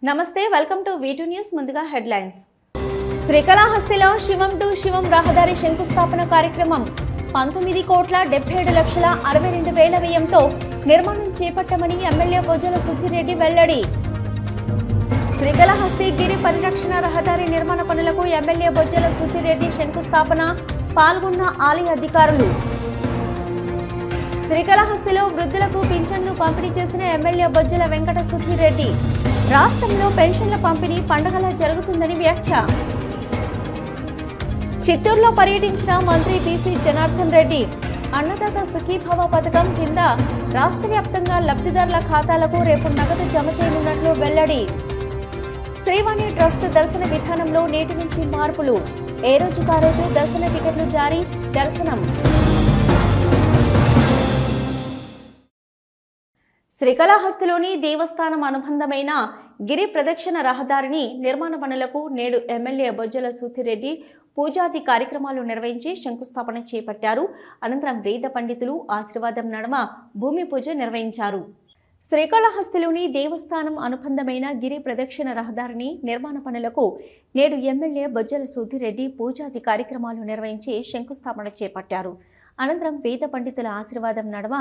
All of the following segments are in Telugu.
నమస్తే వెల్కమ్ టు V2 న్యూస్ ముందుగా హెడ్లైన్స్ శ్రీకాళహస్తిలో శివం టు శివం రహదారి శంకుస్థాపన కార్యక్రమం 19,77,62,000 వ్యయంతో నిర్మాణం చేపట్టమని ఎమ్మెల్యే బొజ్జల సుధీరెడ్డి వెల్లడి శ్రీకాళహస్తి గిరి పరిరక్షణ రహదారి నిర్మాణ పనులకు ఎమ్మెల్యే బొజ్జల సుధీరెడ్డి శంకుస్థాపన పాల్గొన్న ఆలయ అధికారులు శ్రీకాళహస్తిలో వృద్ధులకు పింఛన్లు పంపిణీ చేసిన ఎమ్మెల్యే బొజ్జల వెంకట సుధీరెడ్డి రాష్ట్రంలో పెన్షన్ల పంపిణీ పండుగలా జరుగుతుందని వ్యాఖ్య చిత్తూరులో పర్యటించిన మంత్రి బీసీ జనార్దన్ రెడ్డి అన్నదాత సుఖీభవ పథకం కింద రాష్ట్ర వ్యాప్తంగా లబ్ధిదారుల ఖాతాలకు రేపు నగదు జమ చేయనున్నట్లు వెల్లడి శ్రీవాణి ట్రస్ట్ దర్శన విధానంలో నేటి నుంచి మార్పులు ఏ రోజుకా రోజు దర్శన టికెట్లు జారీ దర్శనం శ్రీకాళహస్తిలోని దేవస్థానం అనుబంధమైన గిరి ప్రదక్షిణ రహదారిని నిర్మాణ పనులకు నేడు ఎమ్మెల్యే బొజ్జల సుధీరెడ్డి పూజాది కార్యక్రమాలు నిర్వహించి శంకుస్థాపన చేపట్టారు. అనంతరం వేద పండితులు ఆశీర్వాదం నడుమ భూమి పూజ నిర్వహించారు. శ్రీకాళహస్తిలోని దేవస్థానం అనుబంధమైన గిరి ప్రదక్షిణ రహదారిని నిర్మాణ పనులకు నేడు ఎమ్మెల్యే బొజ్జల సుధీరెడ్డి పూజాది కార్యక్రమాలు నిర్వహించి శంకుస్థాపన చేపట్టారు. అనంతరం వేద పండితుల ఆశీర్వాదం నడుమ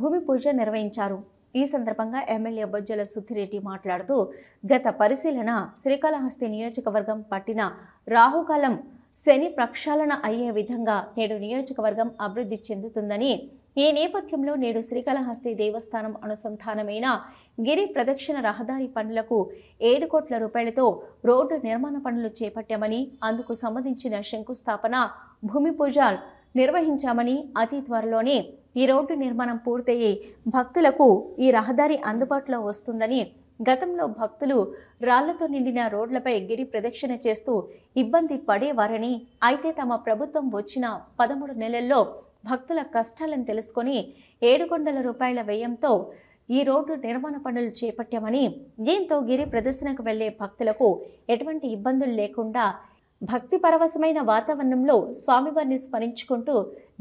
భూమి పూజ నిర్వహించారు. ఈ సందర్భంగా ఎమ్మెల్యే బొజ్జల సుధీరెడ్డి మాట్లాడుతూ గత పరిశీలన శ్రీకాళహస్తి నియోజకవర్గం పట్టిన రాహుకాలం శని ప్రక్షాళన అయ్యే విధంగా నేడు నియోజకవర్గం అభివృద్ధి చెందుతుందని, ఈ నేపథ్యంలో నేడు శ్రీకాళహస్తి దేవస్థానం అనుసంధానమైన గిరి ప్రదక్షిణ రహదారి పనులకు 7 కోట్ల రూపాయలతో రోడ్డు నిర్మాణ పనులు చేపట్టామని, అందుకు సంబంధించిన శంకుస్థాపన భూమి పూజ నిర్వహించామని, అతి త్వరలోనే ఈ రోడ్డు నిర్మాణం పూర్తయ్యి భక్తులకు ఈ రహదారి అందుబాటులో వస్తుందని, గతంలో భక్తులు రాళ్లతో నిండిన రోడ్లపై గిరి ప్రదక్షిణ చేస్తూ ఇబ్బంది పడేవారని, అయితే తమ ప్రభుత్వం వచ్చిన 13 నెలల్లో భక్తుల కష్టాలను తెలుసుకొని 7 కోట్ల రూపాయల వ్యయంతో ఈ రోడ్డు నిర్మాణ పనులు చేపట్టామని, దీంతో గిరి ప్రదర్శనకు వెళ్లే భక్తులకు ఎటువంటి ఇబ్బందులు లేకుండా భక్తి పరవశమైన వాతావరణంలో స్వామివారిని స్మరించుకుంటూ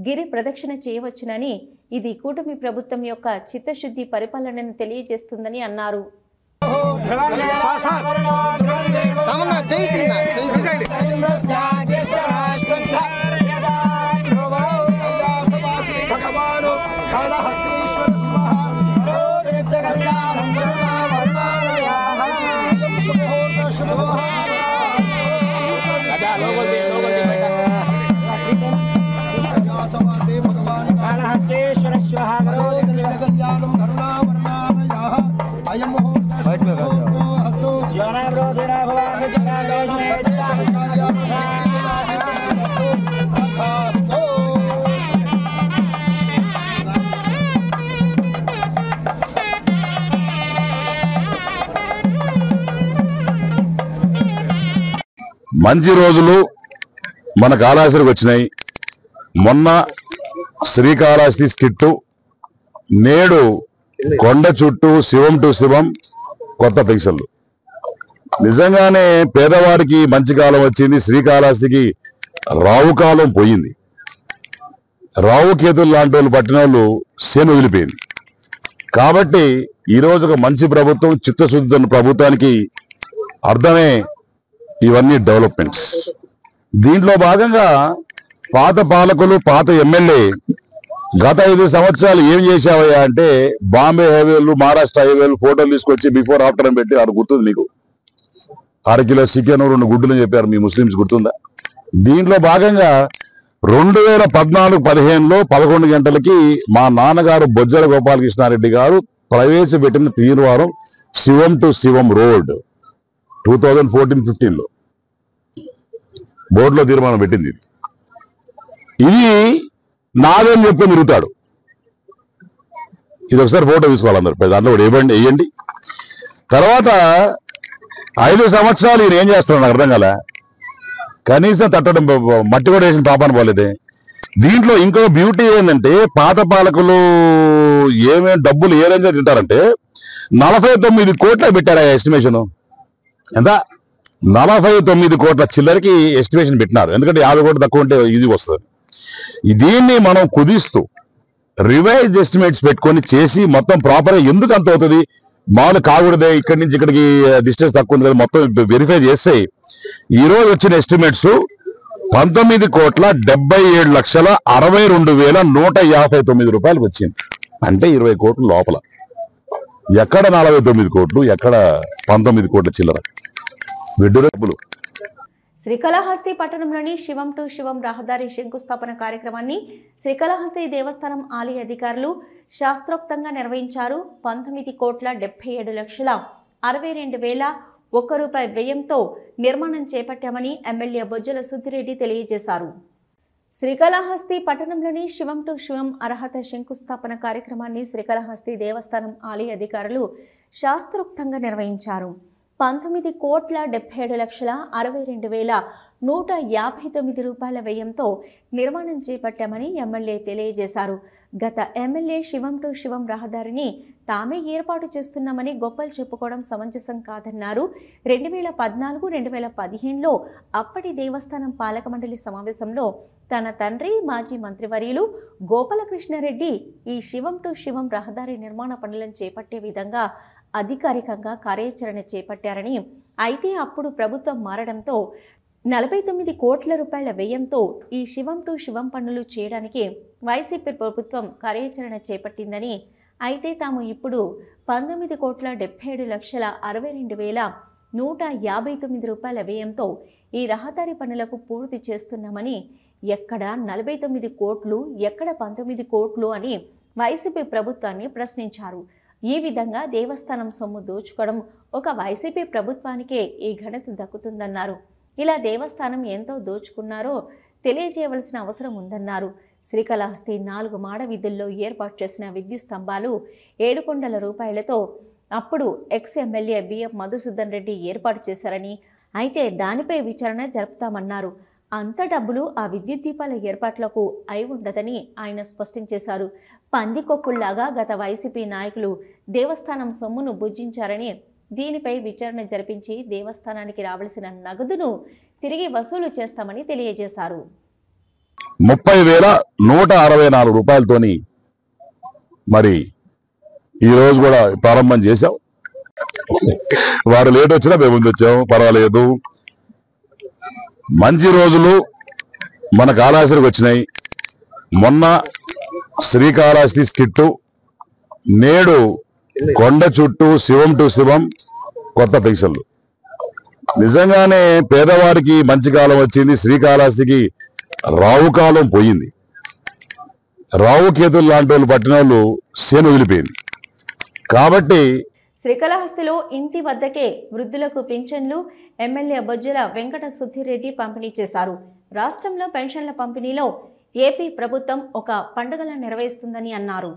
గిరి ప్రదక్షిణ చేయవచ్చునని, ఇది కూటమి ప్రభుత్వం యొక్క చిత్తశుద్ధి పరిపాలనను తెలియజేస్తుందని అన్నారు. మంచి రోజులు మన కాళహస్తికి వచ్చినాయి. మొన్న శ్రీకాళహస్తి స్కిట్టు, నేడు కొండ చుట్టూ శివం టు శివం కొత్త పెన్షన్లు. నిజంగానే పేదవాడికి మంచి కాలం వచ్చింది. శ్రీకాళహస్తికి రావు కాలం పోయింది. రావు కేతులు లాంటి వాళ్ళు పట్టిన వాళ్ళు శని వదిలిపోయింది. కాబట్టి ఈరోజు ఒక మంచి ప్రభుత్వం, చిత్తశుద్ధి ప్రభుత్వానికి అర్థమే ఇవన్నీ డెవలప్మెంట్స్. దీంట్లో భాగంగా పాత పాలకులు, పాత ఎమ్మెల్యే గత 5 సంవత్సరాలు ఏం చేశావయ్యా అంటే బాంబే హైవేలు, మహారాష్ట్ర హైవేలు ఫోటోలు తీసుకొచ్చి బిఫోర్ ఆఫ్టర్ అని పెట్టి అది గుర్తుంది మీకు. 6 కిలో చికెన్ 2 గుడ్డులు చెప్పారు మీ ముస్లిమ్స్, గుర్తుందా? దీంట్లో భాగంగా 2014-15లో 11 గంటలకి మా నాన్నగారు బొజ్జల గోపాలకృష్ణారెడ్డి గారు ప్రవేశపెట్టిన తీర్మానం శివం టు శివం రోడ్ 2014-15లో బోర్డులో తీర్మానం పెట్టింది. ఇది నాదేం చెప్పి తిరుగుతాడు. ఇది ఒకసారి ఫోటో తీసుకోవాలి అందరు, దాంట్లో కూడా వేయండి. తర్వాత 5 సంవత్సరాలు ఈయన ఏం చేస్తున్నాడు నాకు అర్థం కాలే. కనీసం తట్టడం మట్టి కూడా వేసిన పాపాన పోలేదే. దీంట్లో ఇంకో బ్యూటీ ఏంటంటే పాత పాలకులు ఏమేమి డబ్బులు ఏ రేంజ్లో తింటారంటే 49 కోట్ల పెట్టారు ఆ ఎస్టిమేషన్. ఎంత? 49 కోట్ల చిల్లరకి ఎస్టిమేషన్ పెట్టినారు. ఎందుకంటే 50 కోట్లు తక్కువ ఉంటే ఇది వస్తుంది. దీన్ని మనం కుదిస్తూ రివైజ్ ఎస్టిమేట్స్ పెట్టుకొని చేసి మొత్తం ప్రాపర్గా ఎందుకు అంత అవుతుంది, మామూలు కాకూడదే, ఇక్కడి నుంచి ఇక్కడికి డిస్టెన్స్ తక్కువ ఉంది కదా, మొత్తం వెరిఫై చేస్తే ఈ రోజు వచ్చిన ఎస్టిమేట్స్ 19,77,62,159 రూపాయలకు వచ్చింది. అంటే 20 కోట్లు లోపల. ఎక్కడ 49 కోట్లు, ఎక్కడ 19 కోట్ల చిల్లర వెడ్డురబ్బులు. శ్రీకాళహస్తి పట్టణంలోని శివం టు శివం రహదారి శంకుస్థాపన కార్యక్రమాన్ని శ్రీకాళహస్తి దేవస్థానం ఆలయ అధికారులు శాస్త్రోక్తంగా నిర్వహించారు. 19,77,62,1 రూపాయి వ్యయంతో నిర్మాణం చేపట్టామని ఎమ్మెల్యే బొజ్జల సుద్దిరెడ్డి తెలియజేశారు. శ్రీకాళహస్తి పట్టణంలోని శివం టు శివం అర్హత శంకుస్థాపన కార్యక్రమాన్ని శ్రీకాళహస్తి దేవస్థానం ఆలయ అధికారులు శాస్త్రోక్తంగా నిర్వహించారు. 19,77,62,159 రూపాయల వ్యయంతో నిర్మాణం చేపట్టామని ఎమ్మెల్యే తెలియజేశారు. గత ఎమ్మెల్యే శివం టు శివం రహదారిని తామే ఏర్పాటు చేస్తున్నామని గొప్పలు చెప్పుకోవడం సమంజసం కాదన్నారు. 2014-2015లో అప్పటి దేవస్థానం పాలక మండలి సమావేశంలో తన తండ్రి మాజీ మంత్రివర్యులు గోపాలకృష్ణారెడ్డి ఈ శివం టు శివం రహదారి నిర్మాణ పనులను చేపట్టే విధంగా అధికారికంగా కార్యాచరణ చేపట్టారని, అయితే అప్పుడు ప్రభుత్వం మారడంతో 49 కోట్ల రూపాయల వ్యయంతో ఈ శివం టు శివం పనులు చేయడానికి వైసీపీ ప్రభుత్వం కార్యాచరణ చేపట్టిందని, అయితే తాము ఇప్పుడు 19,77,62,159 రూపాయల వ్యయంతో ఈ రహదారి పనులకు పూర్తి చేస్తున్నామని, ఎక్కడ 49 కోట్లు, ఎక్కడ 19 కోట్లు అని వైసీపీ ప్రభుత్వాన్ని ప్రశ్నించారు. ఈ విధంగా దేవస్థానం సొమ్ము దోచుకోవడం ఒక వైసీపీ ప్రభుత్వానికే ఈ ఘనత దక్కుతుందన్నారు. ఇలా దేవస్థానం ఎంతో దోచుకున్నారో తెలియజేయవలసిన అవసరం ఉందన్నారు. శ్రీకాళహస్తి 4 మాడ వీధుల్లో ఏర్పాటు చేసిన విద్యుత్ స్తంభాలు 7 కోట్ల రూపాయలతో అప్పుడు ex MLA BM Madhusudan Reddy ఏర్పాటు చేశారని, అయితే దానిపై విచారణ జరుపుతామన్నారు. అంత డబ్బులు ఆ విద్యుత్ దీపాల ఏర్పాట్లకు అయి ఉండదని ఆయన స్పష్టం చేశారు. పందికొక్కుల్లాగా గత వైసీపీ నాయకులు దేవస్థానం సొమ్మును భుజించారని, దీనిపై విచారణ జరిపించి దేవస్థానానికి రావాల్సిన నగదును తిరిగి వసూలు చేస్తామని తెలియజేశారు. 30,164 రూపాయలతోని మరి ఈ రోజు కూడా ప్రారంభం చేశాం. వారు లేట్ వచ్చినా మేము ముందు వచ్చాము, పర్వాలేదు. మంచి రోజులు మన కాళహస్తికి వచ్చినాయి. మొన్న శ్రీకాళహస్తి స్కిట్టు, నేడు కొండ చుట్టూ శివం టు శివం కొత్త పెన్షన్లు. నిజంగానే పేదవారికి మంచి కాలం వచ్చింది. శ్రీకాళహస్తికి రావు కాలం పోయింది. రావు కేతులు లాంటి వాళ్ళు పట్టిన వాళ్ళు సేను వదిలిపోయింది. కాబట్టి శ్రీకాళహస్తిలో ఇంటి వద్దకే వృద్ధులకు పింఛన్లు ఎమ్మెల్యే బొజ్జల వెంకట సుద్దిరెడ్డి పంపిణీ చేశారు. రాష్ట్రంలో పెన్షన్ల పంపిణీలో ఏపీ ప్రభుత్వం ఒక పండుగలా నిర్వహిస్తుందని అన్నారు.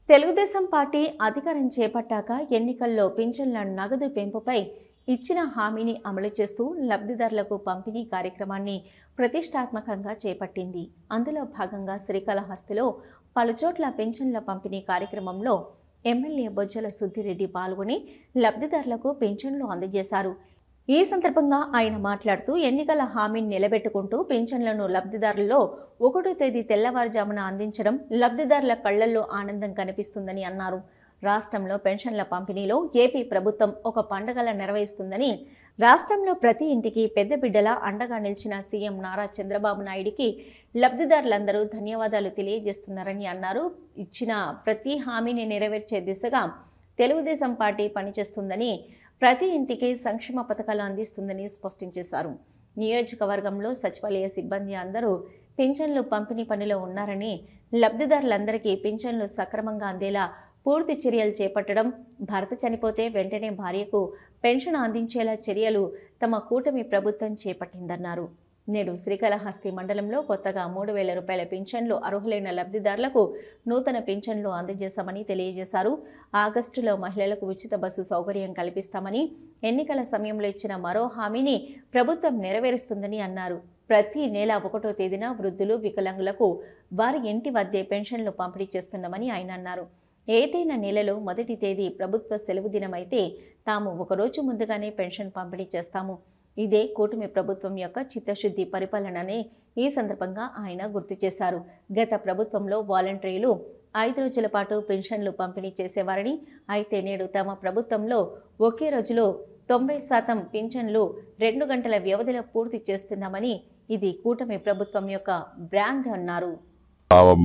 తెలుగుదేశం పార్టీ అధికారం చేపట్టాక ఎన్నికల్లో పింఛన్ల నగదు పెంపుపై ఇచ్చిన హామీని అమలు చేస్తూ లబ్ధిదారులకు పంపిణీ కార్యక్రమాన్ని ప్రతిష్టాత్మకంగా చేపట్టింది. అందులో భాగంగా శ్రీకాళహస్తిలో పలుచోట్ల పింఛన్ల పంపిణీ కార్యక్రమంలో ఎమ్మెల్యే బొజ్జల సుద్దిరెడ్డి పాల్గొని లబ్ధిదారులకు పింఛన్లు అందజేశారు. ఈ సందర్భంగా ఆయన మాట్లాడుతూ ఎన్నికల హామీని నిలబెట్టుకుంటూ పింఛన్లను లబ్ధిదారుల్లో 1వ తేదీ తెల్లవారుజామున అందించడం లబ్ధిదారుల కళ్లల్లో ఆనందం కనిపిస్తుందని అన్నారు. రాష్ట్రంలో పెన్షన్ల పంపిణీలో ఏపీ ప్రభుత్వం ఒక పండుగలా నిర్వహిస్తుందని, రాష్ట్రంలో ప్రతి ఇంటికి పెద్ద బిడ్డలా అండగా నిలిచిన సీఎం నారా చంద్రబాబు నాయుడికి లబ్ధిదారులందరూ ధన్యవాదాలు తెలియజేస్తున్నారని అన్నారు. ఇచ్చిన ప్రతి హామీని నెరవేర్చే దిశగా తెలుగుదేశం పార్టీ పనిచేస్తుందని, ప్రతి ఇంటికి సంక్షేమ పథకాలు అందిస్తుందని స్పష్టం చేశారు. నియోజకవర్గంలో సచివాలయ సిబ్బంది అందరూ పింఛన్లు పంపిణీ పనిలో ఉన్నారని, లబ్ధిదారులందరికీ పింఛన్లు సక్రమంగా అందేలా పూర్తి చర్యలు చేపట్టడం, భర్త చనిపోతే వెంటనే భార్యకు పెన్షన్ అందించేలా చర్యలు తమ కూటమి ప్రభుత్వం చేపట్టిందన్నారు. నేడు శ్రీకాళహస్తి మండలంలో కొత్తగా 3,000 రూపాయల పింఛన్లు అర్హులైన లబ్ధిదారులకు నూతన పింఛన్లు అందజేస్తామని తెలియజేశారు. ఆగస్టులో మహిళలకు ఉచిత బస్సు సౌకర్యం కల్పిస్తామని, ఎన్నికల సమయంలో ఇచ్చిన మరో హామీని ప్రభుత్వం నెరవేరుస్తుందని అన్నారు. ప్రతి నెల 1వ తేదీన వృద్ధులు, వికలాంగులకు వారి ఇంటి వద్దే పెన్షన్లు పంపిణీ చేస్తున్నామని ఆయన అన్నారు. ఏదైనా నెలలో మొదటి తేదీ ప్రభుత్వ సెలవు దినమైతే తాము ఒకరోజు ముందుగానే పెన్షన్ పంపిణీ చేస్తాము. ఇదే కూటమి ప్రభుత్వం యొక్క చిత్తశుద్ధి పరిపాలనని ఈ సందర్భంగా ఆయన గుర్తు చేశారు. గత ప్రభుత్వంలో వాలంటీర్లు 5 రోజుల పాటు పెన్షన్లు పంపిణీ చేసేవారని, అయితే నేడు తమ ప్రభుత్వంలో ఒకే రోజులో 90% పింఛన్లు 2 గంటల వ్యవధిలో పూర్తి చేస్తున్నామని, ఇది కూటమి ప్రభుత్వం యొక్క బ్రాండ్ అన్నారు.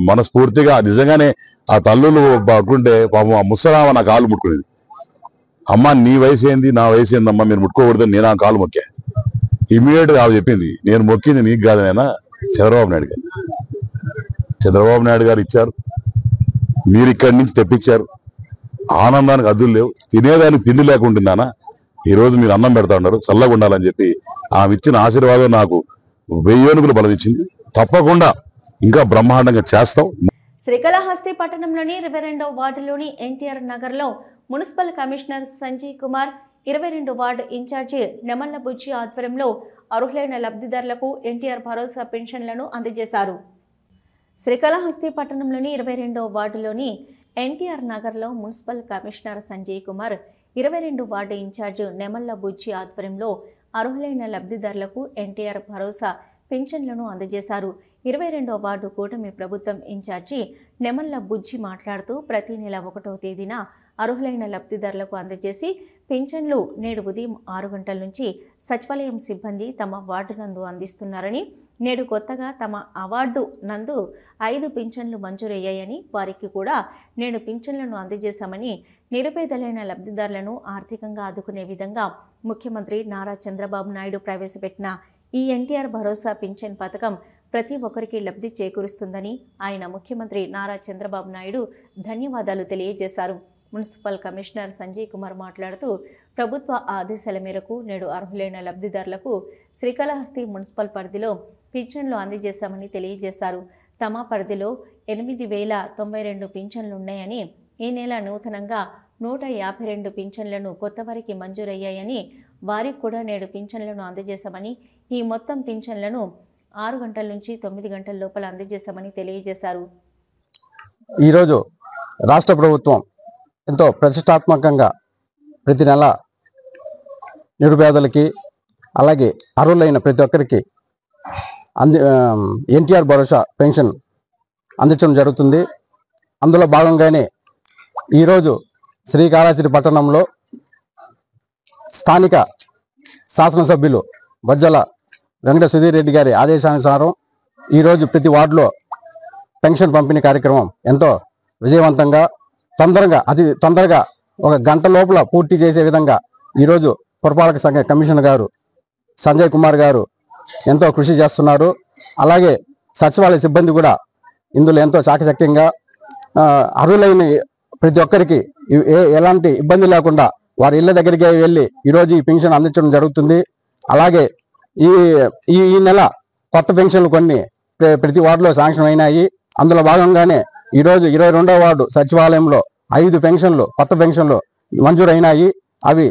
మనస్ఫూర్తిగా నిజంగానే ఆ తల్లులు పడుకుంటే పాపం ఆ ముసలామ నా కాలు ముట్టుకునేది. అమ్మ నీ వయసు ఏంది, నా వయసు ఏందమ్మా, మీరు ముట్టుకోకూడదని నేను ఆ కాలు మొక్కా. ఇమీడియట్ గా చెప్పింది, నేను మొక్కింది నీకు కాదు నాయనా, చంద్రబాబు నాయుడు గారు. చంద్రబాబు నాయుడు గారు ఇచ్చారు, మీరు ఇక్కడి నుంచి తెప్పించారు. ఆనందానికి అద్దులు లేవు. తినేదానికి తిండి లేకుంటున్నానా, ఈ రోజు మీరు అన్నం పెడతా ఉన్నారు, చల్లగా ఉండాలని చెప్పి ఆమె ఇచ్చిన ఆశీర్వాదం నాకు 1000 ఏనుగులు బలమిచ్చింది. తప్పకుండా ఇంకా బ్రహ్మాండంగా చేస్తాం. శ్రీకాళహస్తి పట్టణంలోని 22వ వార్డులోని ఎన్టీఆర్ నగర్లో municipal commissioner Sanjay Kumar, 22 ward incharge Nemalla Bujji ఆధ్వర్యంలో అర్హులైన లబ్ధిదారులకు ఎన్టీఆర్ భరోసా పెన్షన్లను అందజేశారు. శ్రీకాళహస్తి పట్టణంలోని 22వ వార్డులోని ఎన్టీఆర్ నగర్లో municipal commissioner Sanjay Kumar, 22 ward incharge Nemalla Bujji ఆధ్వర్యంలో అర్హులైన లబ్ధిదారులకు ఎన్టీఆర్ భరోసా పింఛన్లను అందజేశారు. 22వ వార్డు కూటమి ప్రభుత్వం ఇన్ఛార్జి నెమళ్ల బుజ్జి మాట్లాడుతూ, ప్రతి నెల 1వ తేదీన అర్హులైన లబ్ధిదారులకు అందజేసి పింఛన్లు నేడు ఉదయం 6 గంటల నుంచి సచివాలయం సిబ్బంది తమ వార్డు నందు అందిస్తున్నారని, నేడు కొత్తగా తమ అవార్డు నందు 5 పింఛన్లు మంజూరయ్యాయని, వారికి కూడా నేడు పింఛన్లను అందజేశామని, నిరుపేదలైన లబ్ధిదారులను ఆర్థికంగా ఆదుకునే విధంగా ముఖ్యమంత్రి నారా చంద్రబాబు నాయుడు ప్రవేశపెట్టిన ఈ ఎన్టీఆర్ భరోసా పింఛన్ పథకం ప్రతి ఒక్కరికి లబ్ధి చేకూరుస్తుందని ఆయన ముఖ్యమంత్రి నారా చంద్రబాబు నాయుడు ధన్యవాదాలు తెలియజేశారు. మున్సిపల్ కమిషనర్ సంజయ్ కుమార్ మాట్లాడుతూ, ప్రభుత్వ ఆదేశాల మేరకు నేడు అర్హులైన లబ్ధిదారులకు శ్రీకాళహస్తి మున్సిపల్ పరిధిలో పింఛన్లు అందజేశామని తెలియజేశారు. తమ పరిధిలో 8092 పింఛన్లున్నాయని, ఈ నెల నూతనంగా 152 పింఛన్లను కొత్తవారికి మంజూరయ్యాయని, వారికి కూడా నేడు పింఛన్లను అందజేశామని, ఈ మొత్తం పింఛన్లను 6 గంటల నుంచి 9 గంటల లోపల అందజేశామని తెలియజేశారు. ఈరోజు రాష్ట్ర ప్రభుత్వం ఎంతో ప్రతిష్టాత్మకంగా ప్రతి నెల నిరుపేదలకి అలాగే అర్హులైన ప్రతి ఒక్కరికి ఎన్టీఆర్ భరోసా పెన్షన్ అందించడం జరుగుతుంది. అందులో భాగంగానే ఈరోజు శ్రీకాళహస్తి పట్టణంలో స్థానిక శాసనసభ్యులు బొజ్జల వెంకట సుధీర్ రెడ్డి గారి ఆదేశానుసారం ఈరోజు ప్రతి వార్డులో పెన్షన్ పంపిణీ కార్యక్రమం ఎంతో విజయవంతంగా అతి తొందరగా 1 గంట లోపల పూర్తి చేసే విధంగా ఈరోజు పురపాలక సంఘ కమిషనర్ గారు సంజయ్ కుమార్ గారు ఎంతో కృషి చేస్తున్నారు. అలాగే సచివాలయ సిబ్బంది కూడా ఇందులో ఎంతో చాకచక్యంగా అర్హులైన ప్రతి ఒక్కరికి ఎలాంటి ఇబ్బంది లేకుండా వారి ఇళ్ల దగ్గరికి వెళ్ళి ఈరోజు ఈ పెన్షన్ అందించడం జరుగుతుంది. అలాగే ఈ నెల కొత్త పెన్షన్లు కొన్ని ప్రతి వార్డులో శాంక్షన్ అయినాయి. అందులో భాగంగానే ఈరోజు 22వ వార్డు సచివాలయంలో 5 పెన్షన్లు కొత్త పెన్షన్లు మంజూరైనాయి. అవి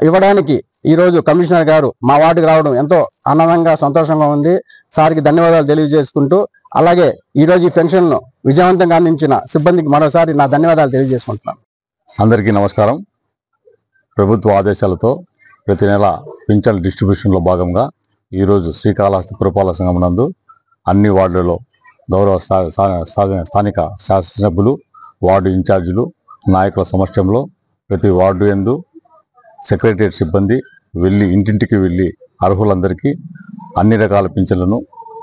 ఇవ్వడానికి ఈరోజు కమిషనర్ గారు మా వార్డుకి రావడం ఎంతో ఆనందంగా సంతోషంగా ఉంది. సార్కి ధన్యవాదాలు తెలియజేసుకుంటూ, అలాగే ఈరోజు ఈ పెన్షన్ను విజయవంతంగా అందించిన సిబ్బందికి మరోసారి నా ధన్యవాదాలు తెలియజేసుకుంటున్నాను. అందరికీ నమస్కారం. ప్రభుత్వ ఆదేశాలతో ప్రతి నెల పింఛన్ల డిస్ట్రిబ్యూషన్లో భాగంగా ఈరోజు శ్రీకాళహస్తి పురపాలక సంఘం నందు అన్ని వార్డులలో గౌరవ స్థానిక శాసనసభ్యులు, వార్డు ఇన్ఛార్జీలు, నాయకుల సమక్షంలో ప్రతి వార్డు యందు సెక్రటరియట్ సిబ్బంది వెళ్ళి ఇంటింటికి వెళ్ళి అర్హులందరికీ అన్ని రకాల పింఛన్లను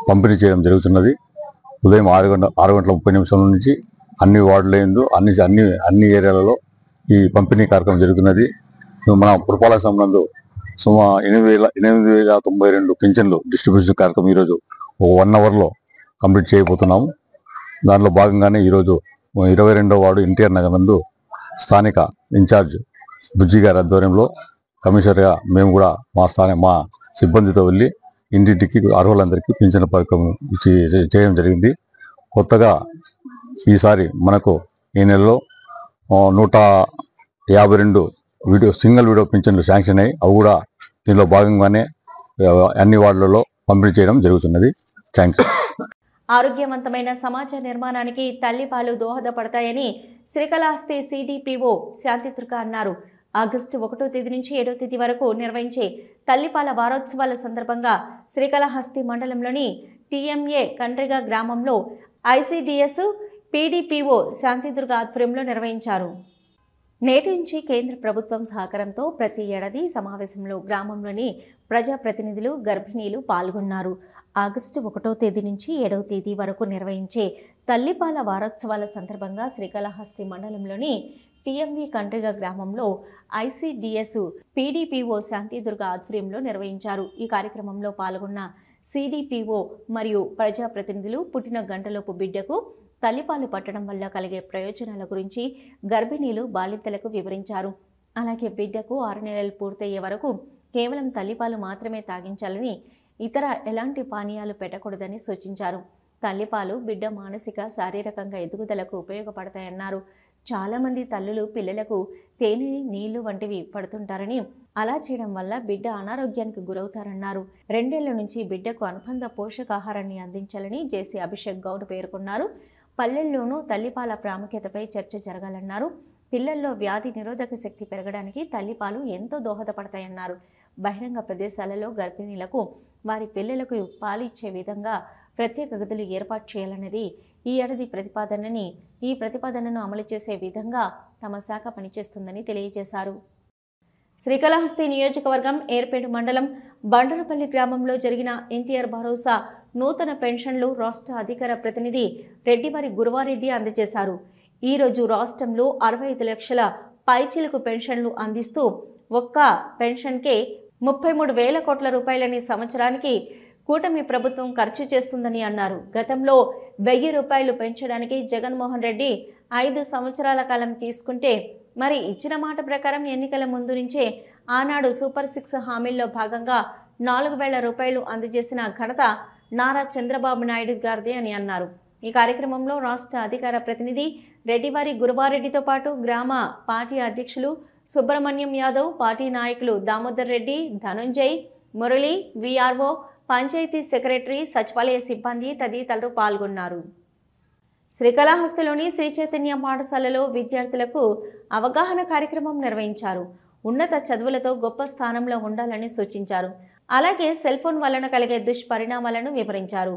పంపిణీ చేయడం జరుగుతున్నది. ఉదయం 6:30 నుంచి అన్ని వార్డుల యందు అన్ని ఏరియాలలో ఈ పంపిణీ కార్యక్రమం జరుగుతున్నది. మన పురపాలక సంఘం నందు సుమారు 8,092 పింఛన్లు డిస్ట్రిబ్యూషన్ కార్యక్రమం ఈరోజు 1 అవర్లో కంప్లీట్ చేయబోతున్నాము. దానిలో భాగంగానే ఈరోజు 22వ వార్డు ఎన్టీఆర్ నగర్ నందు స్థానిక ఇన్ఛార్జ్ బుజ్జి గారి ఆధ్వర్యంలో కమిషనర్గా మేము కూడా మా సిబ్బందితో వెళ్ళి ఇంటింటికి అర్హులందరికీ పింఛన్ కార్యక్రమం చేయడం జరిగింది. కొత్తగా ఈసారి మనకు ఈ నెలలో 152 సింగిల్ వీడియో పింఛన్లు శాంక్షన్ అయ్యి అవి కూడా దీనిలో భాగంగానే అన్ని వార్డులలో పంపిణీ చేయడం జరుగుతున్నది. Thank you. ఆరోగ్యవంతమైన సమాజ నిర్మాణానికి తల్లిపాలు దోహదపడతాయని శ్రీకాళహస్తి సిడిపిఓ శాంతితృక అన్నారు. ఆగస్టు 1వ తేదీ నుంచి 7వ తేదీ వరకు నిర్వహించే తల్లిపాల వారోత్సవాల సందర్భంగా శ్రీకాళహస్తి మండలంలోని టీఎంఏ కండ్రిగా గ్రామంలో ఐసిడిఎస్ పీడీపీఓ శాంతిదుర్గ ఆధ్వర్యంలో నిర్వహించారు. నేటి నుంచి కేంద్ర ప్రభుత్వం సహకారంతో ప్రతి ఏడాది సమావేశంలో గ్రామంలోని ప్రజాప్రతినిధులు, గర్భిణీలు పాల్గొన్నారు. ఆగస్టు 1వ తేదీ నుంచి 7వ తేదీ వరకు నిర్వహించే తల్లిపాల వారోత్సవాల సందర్భంగా శ్రీకాళహస్తి మండలంలోని టీఎంవి కండ్రిగ గ్రామంలో ఐసీడీఎస్ పీడీపీఓ శాంతిదుర్గ ఆధ్వర్యంలో నిర్వహించారు. ఈ కార్యక్రమంలో పాల్గొన్న సిడిపిఓ మరియు ప్రజాప్రతినిధులు పుట్టిన గంటలోపు బిడ్డకు తల్లిపాలు పట్టడం వల్ల కలిగే ప్రయోజనాల గురించి గర్భిణీలు, బాలింతలకు వివరించారు. అలాగే బిడ్డకు 6 నెలలు పూర్తయ్యే వరకు కేవలం తల్లిపాలు మాత్రమే తాగించాలని, ఇతర ఎలాంటి పానీయాలు పెట్టకూడదని సూచించారు. తల్లిపాలు బిడ్డ మానసిక, శారీరకంగా ఎదుగుదలకు ఉపయోగపడతాయన్నారు. చాలామంది తల్లులు పిల్లలకు తేనె, నీళ్లు వంటివి పడుతుంటారని, అలా చేయడం వల్ల బిడ్డ అనారోగ్యానికి గురవుతారన్నారు. 2 ఏళ్ల నుంచి బిడ్డకు అనుబంధ పోషకాహారాన్ని అందించాలని జేసీ అభిషేక్ గౌడ్ పేర్కొన్నారు. పల్లెల్లోనూ తల్లిపాల ప్రాముఖ్యతపై చర్చ జరగాలన్నారు. పిల్లల్లో వ్యాధి నిరోధక శక్తి పెరగడానికి తల్లిపాలు ఎంతో దోహదపడతాయన్నారు. బహిరంగ ప్రదేశాలలో గర్భిణీలకు వారి పిల్లలకు పాలు ఇచ్చే విధంగా ప్రత్యేక గదులు ఏర్పాటు చేయాలన్నది ఈ ఏడాది ప్రతిపాదనని, ఈ ప్రతిపాదనను అమలు చేసే విధంగా తమ శాఖ పనిచేస్తుందని తెలియజేశారు. శ్రీకాళహస్తి నియోజకవర్గం ఏర్పేడు మండలం బండరపల్లి గ్రామంలో జరిగిన ఎన్టీఆర్ భరోసా నూతన పెన్షన్లు రాష్ట్ర అధికార ప్రతినిధి రెడ్డివారి గురువారెడ్డి అందజేశారు. ఈరోజు రాష్ట్రంలో 65 లక్షల పైచిలకు పెన్షన్లు అందిస్తూ ఒక్క పెన్షన్కే 33,000 కోట్ల రూపాయలని సంవత్సరానికి కూటమి ప్రభుత్వం ఖర్చు చేస్తుందని అన్నారు. గతంలో 1000 రూపాయలు పెంచడానికి జగన్మోహన్ రెడ్డి 5 సంవత్సరాల కాలం తీసుకుంటే, మరి ఇచ్చిన మాట ప్రకారం ఎన్నికల ముందు నుంచే ఆనాడు సూపర్ 6 హామీల్లో భాగంగా 4,000 రూపాయలు అందజేసిన ఘనత నారా చంద్రబాబు నాయుడు గారిదే అని అన్నారు. ఈ కార్యక్రమంలో రాష్ట్ర అధికార ప్రతినిధి రెడ్డివారి గురువారెడ్డితో పాటు గ్రామ పార్టీ అధ్యక్షులు సుబ్రహ్మణ్యం యాదవ్, పార్టీ నాయకులు దామోదర్ రెడ్డి, ధనుంజయ్, మురళి, వీఆర్ఓ, పంచాయతీ సెక్రటరీ, సచివాలయ సిబ్బంది తదితరులు పాల్గొన్నారు. శ్రీకాళహస్తిలోని శ్రీ చైతన్య పాఠశాలలో విద్యార్థులకు అవగాహన కార్యక్రమం నిర్వహించారు. ఉన్నత చదువులతో గొప్ప స్థానంలో ఉండాలని సూచించారు. అలాగే సెల్ ఫోన్ వలన కలిగే దుష్పరిణామాలను వివరించారు.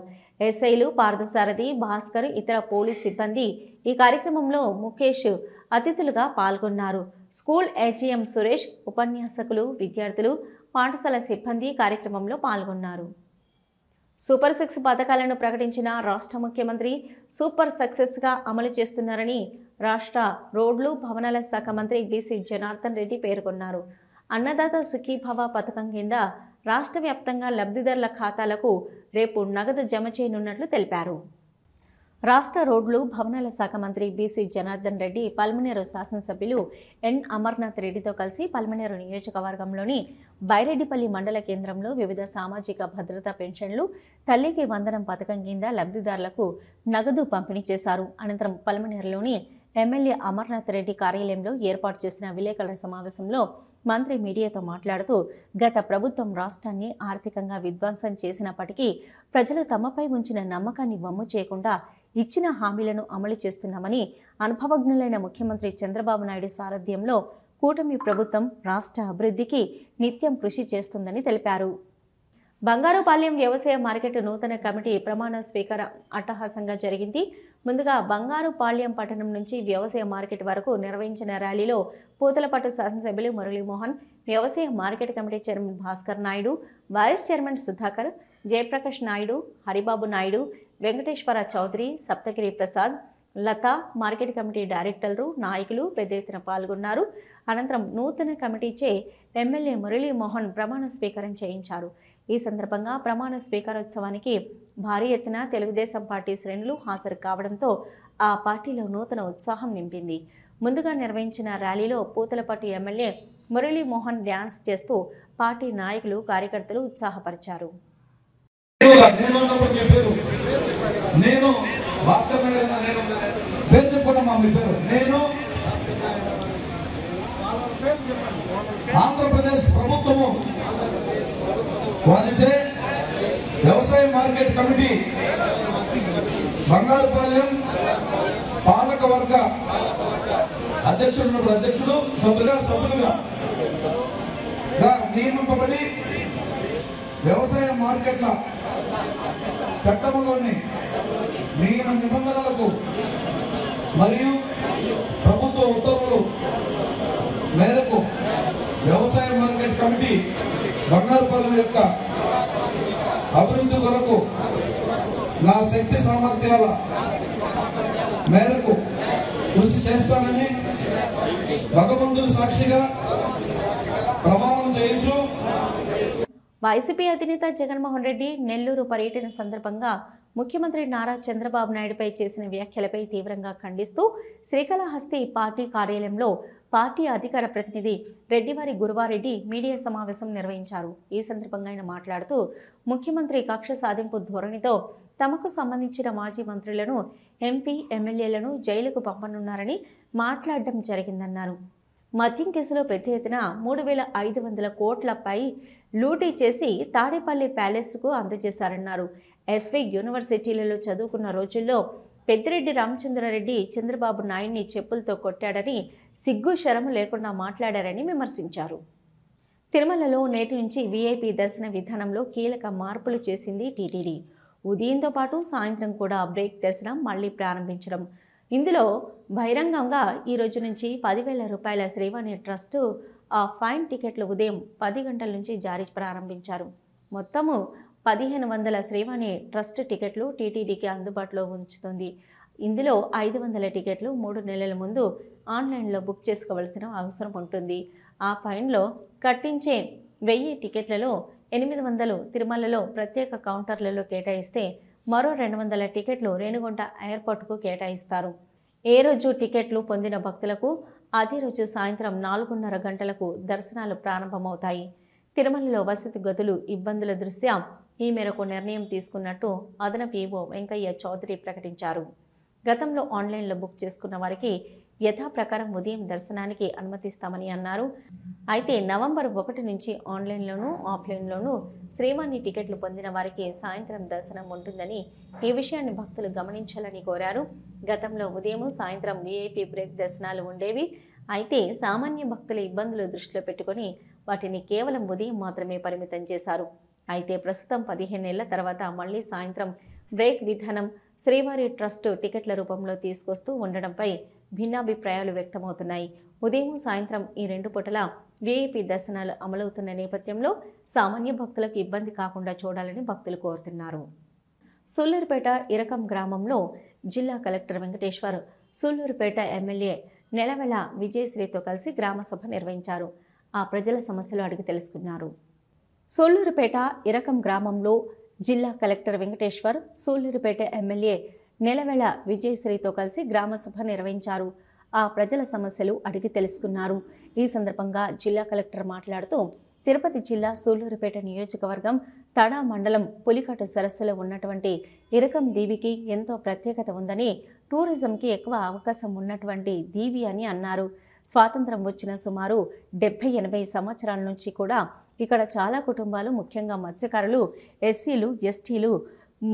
ఎస్ఐలు పార్థసారథి, భాస్కర్, ఇతర పోలీస్ సిబ్బంది ఈ కార్యక్రమంలో ముఖేష్ అతిథులుగా పాల్గొన్నారు. స్కూల్ ఏజీఎం సురేష్, ఉపన్యాసకులు, విద్యార్థులు, పాఠశాల సిబ్బంది కార్యక్రమంలో పాల్గొన్నారు. సూపర్ 6 పథకాలను ప్రకటించిన రాష్ట్ర ముఖ్యమంత్రి సూపర్ సక్సెస్గా అమలు చేస్తున్నారని రాష్ట్ర రోడ్లు, భవనాల శాఖ మంత్రి బీసీ జనార్దన్ రెడ్డి పేర్కొన్నారు. అన్నదాత సుఖీభవ పథకం కింద రాష్ట్ర వ్యాప్తంగా లబ్ధిదారుల ఖాతాలకు రేపు నగదు జమ చేయనున్నట్లు తెలిపారు. రాష్ట్ర రోడ్లు, భవనాల శాఖ మంత్రి బీసీ జనార్దన్ రెడ్డి పల్మనేరు శాసనసభ్యులు ఎన్ అమర్నాథ్ రెడ్డితో కలిసి పల్మనేరు నియోజకవర్గంలోని బైరెడ్డిపల్లి మండల కేంద్రంలో వివిధ సామాజిక భద్రతా పెన్షన్లు, తల్లికి వందనం పథకం కింద లబ్ధిదారులకు నగదు పంపిణీ చేశారు. అనంతరం పల్మనేరులోని ఎమ్మెల్యే అమర్నాథ్ రెడ్డి కార్యాలయంలో ఏర్పాటు చేసిన విలేకరుల సమావేశంలో మంత్రి మీడియాతో మాట్లాడుతూ, గత ప్రభుత్వం రాష్ట్రాన్ని ఆర్థికంగా విధ్వంసం చేసినప్పటికీ ప్రజలు తమపై ఉంచిన నమ్మకాన్ని వమ్ము చేయకుండా ఇచ్చిన హామీలను అమలు చేస్తున్నామని, అనుభవజ్ఞులైన ముఖ్యమంత్రి చంద్రబాబు నాయుడు సారథ్యంలో కూటమి ప్రభుత్వం రాష్ట్ర అభివృద్ధికి నిత్యం కృషి చేస్తుందని తెలిపారు. బంగారుపాలెం వ్యవసాయ మార్కెట్ నూతన కమిటీ ప్రమాణ స్వీకారం అట్టహాసంగా జరిగింది. ముందుగా బంగారుపాలెం పట్టణం నుంచి వ్యవసాయ మార్కెట్ వరకు నిర్వహించిన ర్యాలీలో పూతలపట్టు శాసనసభ్యులు మురళీమోహన్, వ్యవసాయ market committee chairman Bhaskar Naidu, vice chairman Sudhakar, Jayaprakash Naidu, Haribabu Naidu, Venkateswara Chowdary, Saptagiri Prasad, Latha, market committee డైరెక్టర్లు, నాయకులు పెద్ద ఎత్తున పాల్గొన్నారు. అనంతరం నూతన కమిటీచే ఎమ్మెల్యే మురళీమోహన్ ప్రమాణ స్వీకారం చేయించారు. ఈ సందర్భంగా ప్రమాణ స్వీకారోత్సవానికి భారీ ఎత్తున తెలుగుదేశం పార్టీ శ్రేణులు హాజరు కావడంతో ఆ పార్టీలో నూతన ఉత్సాహం నింపింది. ముందుగా నిర్వహించిన ర్యాలీలో పూతలపట్టు ఎమ్మెల్యే మురళీమోహన్ డ్యాన్స్ చేస్తూ పార్టీ నాయకులు, కార్యకర్తలు ఉత్సాహపరిచారు. ఆంధ్రప్రదేశ్ ప్రభుత్వము వారిచే వ్యవసాయ మార్కెట్ కమిటీ బంగారుపాలెం పాలక వర్గ అధ్యక్షుడు సభ్యులుగా నియమింపబడి వ్యవసాయ మార్కెట్ల చట్టంలోని నియమ నిబంధనలకు మరియు ప్రభుత్వ ఉత్తర్వులు మేరకు వ్యవసాయ మార్కెట్ కమిటీ బంగారుపల్లి యొక్క అభివృద్ధి కొరకు నా శక్తి సామర్థ్యాల మేరకు కృషి చేస్తానని భగవంతుని సాక్షిగా ప్రమాణం చేయొచ్చు. వైసీపీ అధినేత జగన్మోహన్ రెడ్డి నెల్లూరు పర్యటన సందర్భంగా ముఖ్యమంత్రి నారా చంద్రబాబు నాయుడుపై చేసిన వ్యాఖ్యలపై తీవ్రంగా ఖండిస్తూ శ్రీకాళహస్తి పార్టీ కార్యాలయంలో పార్టీ అధికార ప్రతినిధి రెడ్డివారి గురువారెడ్డి మీడియా సమావేశం నిర్వహించారు. ఈ సందర్భంగా ఆయన మాట్లాడుతూ ముఖ్యమంత్రి కక్ష సాధింపు ధోరణితో తమకు సంబంధించిన మాజీ మంత్రులను, ఎంపీ, ఎమ్మెల్యేలను జైలుకు పంపనున్నారని మాట్లాడడం జరిగిందన్నారు. మద్యం కేసులో పెద్ద ఎత్తున 3,500 కోట్లపై లూటీ చేసి తాడేపల్లి ప్యాలెస్కు అందజేశారన్నారు. ఎస్వి యూనివర్సిటీలలో చదువుకున్న రోజుల్లో పెద్దిరెడ్డి రామచంద్రారెడ్డి చంద్రబాబు నాయుడిని చెప్పులతో కొట్టాడని, సిగ్గు శరము లేకుండా మాట్లాడారని విమర్శించారు. తిరుమలలో నేటి నుంచి వీఐపీ దర్శన విధానంలో కీలక మార్పులు చేసింది టీటీడీ. ఉదయంతో పాటు సాయంత్రం కూడా బ్రేక్ దర్శనం మళ్లీ ప్రారంభించడం. ఇందులో బహిరంగంగా ఈ రోజు నుంచి 10,000 రూపాయల శ్రీవాణి ట్రస్టు ఆ ఫైన్ టికెట్లు ఉదయం 10 గంటల నుంచి జారీ ప్రారంభించారు. మొత్తము 1,500 శ్రీవాణి ట్రస్ట్ టికెట్లు టీటీడీకి అందుబాటులో ఉంచుతుంది. ఇందులో 500 టికెట్లు 3 నెలల ముందు ఆన్లైన్లో బుక్ చేసుకోవాల్సిన అవసరం ఉంటుంది. ఆ ఫైన్లో కట్టించే 1000 టికెట్లలో 800 తిరుమలలో ప్రత్యేక కౌంటర్లలో కేటాయిస్తే మరో 200 టికెట్లు రేణిగుంట ఎయిర్పోర్టుకు కేటాయిస్తారు. ఏ రోజు టికెట్లు పొందిన భక్తులకు అదే రోజు సాయంత్రం 4:30 గంటలకు దర్శనాలు ప్రారంభమవుతాయి. తిరుమలలో వసతి గదులు ఇబ్బందుల దృష్ట్యా ఈ మేరకు నిర్ణయం తీసుకున్నట్టు అదనపు ఈవో వెంకయ్య చౌదరి ప్రకటించారు. గతంలో ఆన్లైన్లో బుక్ చేసుకున్న వారికి యథాప్రకారం ఉదయం దర్శనానికి అనుమతిస్తామని అన్నారు. అయితే నవంబర్ 1 నుంచి ఆన్లైన్లోనూ ఆఫ్లైన్లోనూ శ్రీవాణి టికెట్లు పొందిన వారికి సాయంత్రం దర్శనం ఉంటుందని, ఈ విషయాన్ని భక్తులు గమనించాలని కోరారు. గతంలో ఉదయం సాయంత్రం వీఐపీ బ్రేక్ దర్శనాలు ఉండేవి. అయితే సామాన్య భక్తుల ఇబ్బందులు దృష్టిలో పెట్టుకుని వాటిని కేవలం ఉదయం మాత్రమే పరిమితం చేశారు. అయితే ప్రస్తుతం 15 ఏళ్ల తర్వాత మళ్లీ సాయంత్రం బ్రేక్ విధానం శ్రీవారి ట్రస్ట్ టికెట్ల రూపంలో తీసుకొస్తూ ఉండడంపై భిన్నాభిప్రాయాలు వ్యక్తమవుతున్నాయి. ఉదయం సాయంత్రం ఈ 2 పూటల వీఐపీ దర్శనాలు అమలవుతున్న నేపథ్యంలో సామాన్య భక్తులకు ఇబ్బంది కాకుండా చూడాలని భక్తులు కోరుతున్నారు. సూళ్లూరుపేట ఇరకం గ్రామంలో జిల్లా కలెక్టర్ వెంకటేశ్వర్ సూళ్లూరుపేట ఎమ్మెల్యే నెలవెల విజయశ్రీతో కలిసి గ్రామ సభ నిర్వహించారు. ఆ ప్రజల సమస్యలు అడిగి తెలుసుకున్నారు. సూళ్లూరుపేట ఇరకం గ్రామంలో జిల్లా కలెక్టర్ వెంకటేశ్వర్ సూళ్లూరుపేట ఎమ్మెల్యే నెలవెల విజయశ్రీతో కలిసి గ్రామ సభ నిర్వహించారు. ఆ ప్రజల సమస్యలు అడిగి తెలుసుకున్నారు. ఈ సందర్భంగా జిల్లా కలెక్టర్ మాట్లాడుతూ తిరుపతి జిల్లా సూళ్లూరుపేట నియోజకవర్గం తడా మండలం పులికట్టు సరస్సులో ఉన్నటువంటి ఇరకం దీవికి ఎంతో ప్రత్యేకత ఉందని, టూరిజంకి ఎక్కువ అవకాశం ఉన్నటువంటి దీవి అని అన్నారు. స్వాతంత్రం వచ్చిన సుమారు 70-80 సంవత్సరాల నుంచి కూడా ఇక్కడ చాలా కుటుంబాలు, ముఖ్యంగా మత్స్యకారులు, ఎస్సీలు, ఎస్టీలు,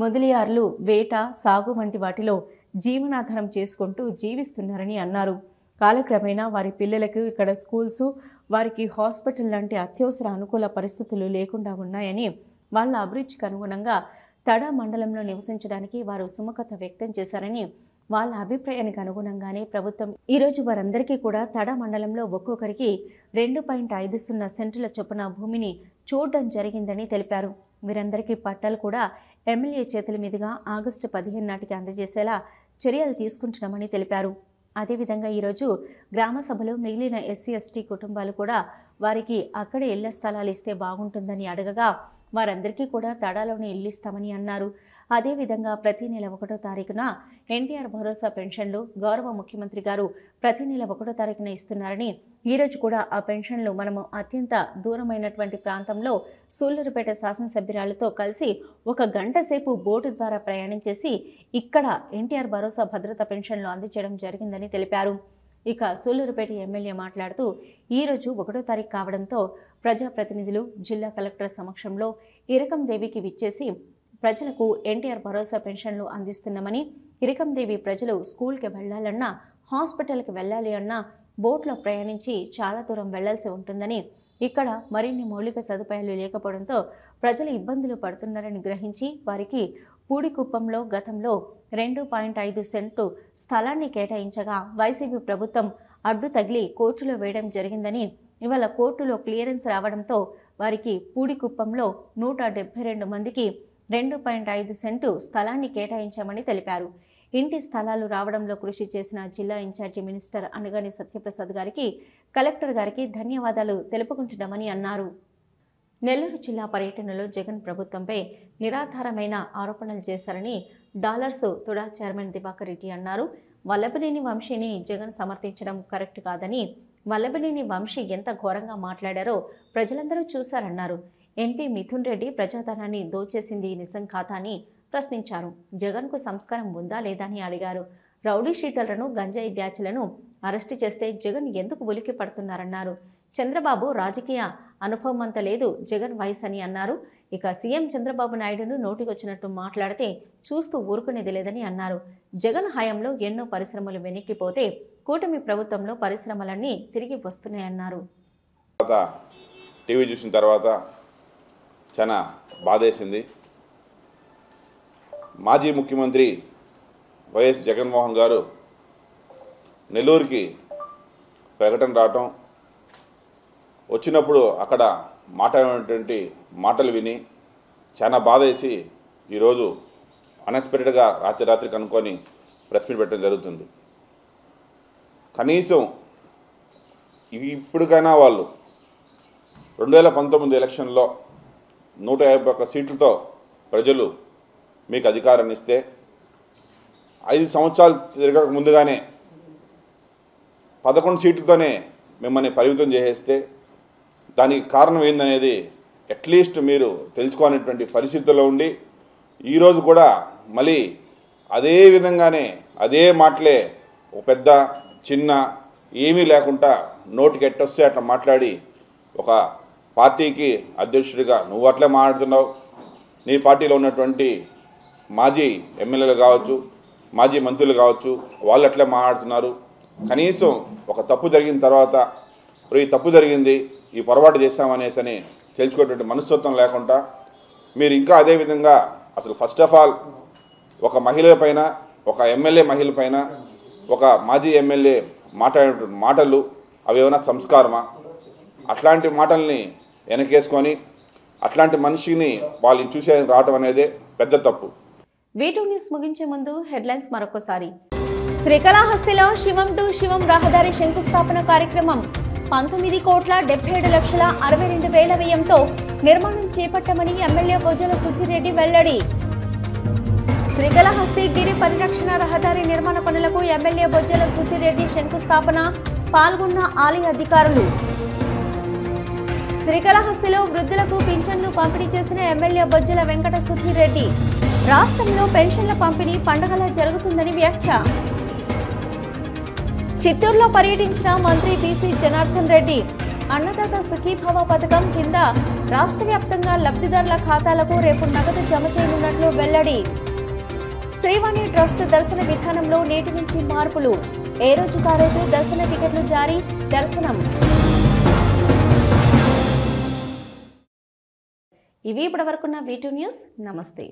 మొదలియార్లు వేట, సాగు వంటి వాటిలో జీవనాధారం చేసుకుంటూ జీవిస్తున్నారని అన్నారు. కాలక్రమేణా వారి పిల్లలకు ఇక్కడ స్కూల్స్, వారికి హాస్పిటల్ లాంటి అత్యవసర అనుకూల పరిస్థితులు లేకుండా ఉన్నాయని, వాళ్ళ అభిరుచికి అనుగుణంగా తడా మండలంలో నివసించడానికి వారు సుముఖత వ్యక్తం చేశారని, వాళ్ళ అభిప్రాయానికి అనుగుణంగానే ప్రభుత్వం ఈరోజు వారందరికీ కూడా తడా మండలంలో ఒక్కొక్కరికి 2.50 సెంటుల చొప్పున భూమిని చూడడం జరిగిందని తెలిపారు. వీరందరికీ పట్టాలు కూడా ఎమ్మెల్యే చేతుల మీదుగా ఆగస్టు 15 నాటికి అందజేసేలా చర్యలు తీసుకుంటున్నామని తెలిపారు. అదేవిధంగా ఈరోజు గ్రామ సభలో మిగిలిన ఎస్సీ ఎస్టీ కుటుంబాలు కూడా వారికి అక్కడే ఇళ్ల స్థలాలు ఇస్తే బాగుంటుందని అడగగా వారందరికీ కూడా తడాలోనే ఇల్లు ఇస్తామని అన్నారు. అదేవిధంగా ప్రతి నెల 1వ తారీఖున ఎన్టీఆర్ భరోసా పెన్షన్లు గౌరవ ముఖ్యమంత్రి గారు ప్రతి నెల 1వ తారీఖున ఇస్తున్నారని, ఈరోజు కూడా ఆ పెన్షన్లు మనము అత్యంత దూరమైనటువంటి ప్రాంతంలో సూళ్లూరుపేట శాసనసభ్యురాలతో కలిసి 1 గంట సేపు బోటు ద్వారా ప్రయాణం చేసి ఇక్కడ ఎన్టీఆర్ భరోసా భద్రత పెన్షన్లు అందజేయడం జరిగిందని తెలిపారు. ఇక సూళ్లూరుపేట ఎమ్మెల్యే మాట్లాడుతూ ఈరోజు 1వ తారీఖు కావడంతో ప్రజాప్రతినిధులు జిల్లా కలెక్టర్ సమక్షంలో ఇరకం దేవికి విచ్చేసి ప్రజలకు ఎన్టీఆర్ భరోసా పెన్షన్లు అందిస్తున్నామని, ఇరకం దేవి ప్రజలు స్కూల్కి వెళ్లాలన్నా, హాస్పిటల్కి వెళ్ళాలి అన్నా బోట్లో ప్రయాణించి చాలా దూరం వెళ్లాల్సి ఉంటుందని, ఇక్కడ మరిన్ని మౌలిక సదుపాయాలు లేకపోవడంతో ప్రజలు ఇబ్బందులు పడుతున్నారని గ్రహించి వారికి పూడికుప్పంలో గతంలో 2.5 సెంటు స్థలాన్ని కేటాయించగా వైసీపీ ప్రభుత్వం అడ్డు తగిలి కోర్టులో వేయడం జరిగిందని, ఇవాళ కోర్టులో క్లియరెన్స్ రావడంతో వారికి పూడికుప్పంలో 172 మందికి 2.5 సెంటు స్థలాన్ని కేటాయించామని తెలిపారు. ఇంటి స్థలాలు రావడంలో కృషి చేసిన జిల్లా ఇన్ఛార్జి మినిస్టర్ అనగాని సత్యప్రసాద్ గారికి, కలెక్టర్ గారికి ధన్యవాదాలు తెలుపుకుంటున్నామని అన్నారు. నెల్లూరు జిల్లా పర్యటనలో జగన్ ప్రభుత్వంపై నిరాధారమైన ఆరోపణలు చేశారని డాలర్స్ తుడా చైర్మన్ దివాకర్ రెడ్డి అన్నారు. వల్లభనేని వంశీని జగన్ సమర్థించడం కరెక్ట్ కాదని, వల్లభనేని వంశీ ఎంత ఘోరంగా మాట్లాడారో ప్రజలందరూ చూశారన్నారు. ఎంపీ మిథున్ రెడ్డి ప్రజాధనాన్ని దోచేసింది నిజం కాదా అని ప్రశ్నించారు. జగన్కు సంస్కారం ఉందా లేదా అని అడిగారు. రౌడీ షీటర్లను, గంజాయి బ్యాచ్లను అరెస్టు చేస్తే జగన్ ఎందుకు ఉలికి పడుతున్నారన్నారు. చంద్రబాబు రాజకీయ అనుభవం అంత లేదు, జగన్ వయసు అని అన్నారు. ఇక సీఎం చంద్రబాబు నాయుడును నోటికొచ్చినట్టు మాట్లాడితే చూస్తూ ఊరుకునేది లేదని అన్నారు. జగన్ హయాంలో ఎన్నో పరిశ్రమలు వెనక్కిపోతే కూటమి ప్రభుత్వంలో పరిశ్రమలన్నీ తిరిగి వస్తున్నాయన్నారు. టీవీ చూసిన తర్వాత చాలా బాధేసింది. మాజీ ముఖ్యమంత్రి వైఎస్ జగన్మోహన్ గారు నెల్లూరుకి ప్రకటన రావటం, వచ్చినప్పుడు అక్కడ మాట్లాడినటువంటి మాటలు విని చాలా బాధేసి ఈరోజు అన్ఎక్స్పెక్టెడ్గా రాత్రి కనుక్కొని ప్రెస్ మీట్ పెట్టడం జరుగుతుంది. కనీసం ఇప్పటికైనా వాళ్ళు 2019 ఎలక్షన్లో 151 సీట్లతో ప్రజలు మీకు అధికారాన్ని ఇస్తే 5 సంవత్సరాలు తిరగక ముందుగానే 11 సీట్లతోనే మిమ్మల్ని పరిమితం చేసేస్తే దానికి కారణం ఏందనేది అట్లీస్ట్ మీరు తెలుసుకోనేటువంటి పరిస్థితుల్లో ఉండి ఈరోజు కూడా మళ్ళీ అదే విధంగానే అదే మాటలే ఒక పెద్ద చిన్న ఏమీ లేకుండా నోటికి ఎట్టొస్తే అట్లా మాట్లాడి ఒక పార్టీకి అధ్యక్షుడిగా నువ్వు అట్లే మాట్లాడుతున్నావు, నీ పార్టీలో ఉన్నటువంటి మాజీ ఎమ్మెల్యేలు కావచ్చు, మాజీ మంత్రులు కావచ్చు, వాళ్ళు అట్లే మాట్లాడుతున్నారు. కనీసం ఒక తప్పు జరిగిన తర్వాత ఈ తప్పు జరిగింది, ఈ పొరపాటు చేస్తామనేసి తెలుసుకునేటువంటి మనస్తత్వం లేకుండా మీరు ఇంకా అదేవిధంగా అసలు ఫస్ట్ ఆఫ్ ఆల్ ఒక మహిళ పైన, ఒక ఎమ్మెల్యే మహిళ పైన, ఒక మాజీ ఎమ్మెల్యే మాట్లాడేటువంటి మాటలు అవి ఏమైనా సంస్కారమా? అట్లాంటి మాటల్ని వెనకేసుకొని అట్లాంటి మనిషిని వాళ్ళు చూసే రావటం అనేది పెద్ద తప్పు. V2 న్యూస్ ముగించే ముందు హెడ్లైన్స్ మరొకసారి. శ్రీకాళహస్తిలో శివం టు శివం రహదారి శంకుస్థాపన కార్యక్రమం 19,77,62,000 వ్యయంతో నిర్మాణం చేపట్టమని ఎమ్మెల్యే బొజ్జల సుధీర్ రెడ్డి వెల్లడి. శ్రీకాళహస్తి గిరి పరిరక్షణ రహదారి నిర్మాణ పనులకు ఎమ్మెల్యే బొజ్జల సుధీర్ రెడ్డి శంకుస్థాపన, పాల్గొన్న ఆలయ అధికారులు. శ్రీకాళహస్తిలో వృద్ధులకు పింఛన్లు పంపిణీ చేసిన ఎమ్మెల్యే బొజ్జల వెంకట సుధీర్ రెడ్డి. రాష్ట్రంలో పెన్షన్ల పంపిణీ పండగలా జరుగుతుందని వ్యాఖ్య. చిత్తూరులో పర్యటించిన మంత్రి బీసీ జనార్దన్ రెడ్డి. అన్నదాత సుఖీభవ పథకం కింద రాష్ట్ర వ్యాప్తంగా లబ్ధిదారుల ఖాతాలకు రేపు నగదు జమ చేయనున్నట్లు వెల్లడి. శ్రీవాణి ట్రస్ట్ దర్శన విధానంలో నేటి నుంచి మార్పులు. ఏ రోజుకా రోజు దర్శన టికెట్లు జారీ, దర్శనం. ఇవి ఇప్పటివరకున్న V2 న్యూస్. నమస్తే.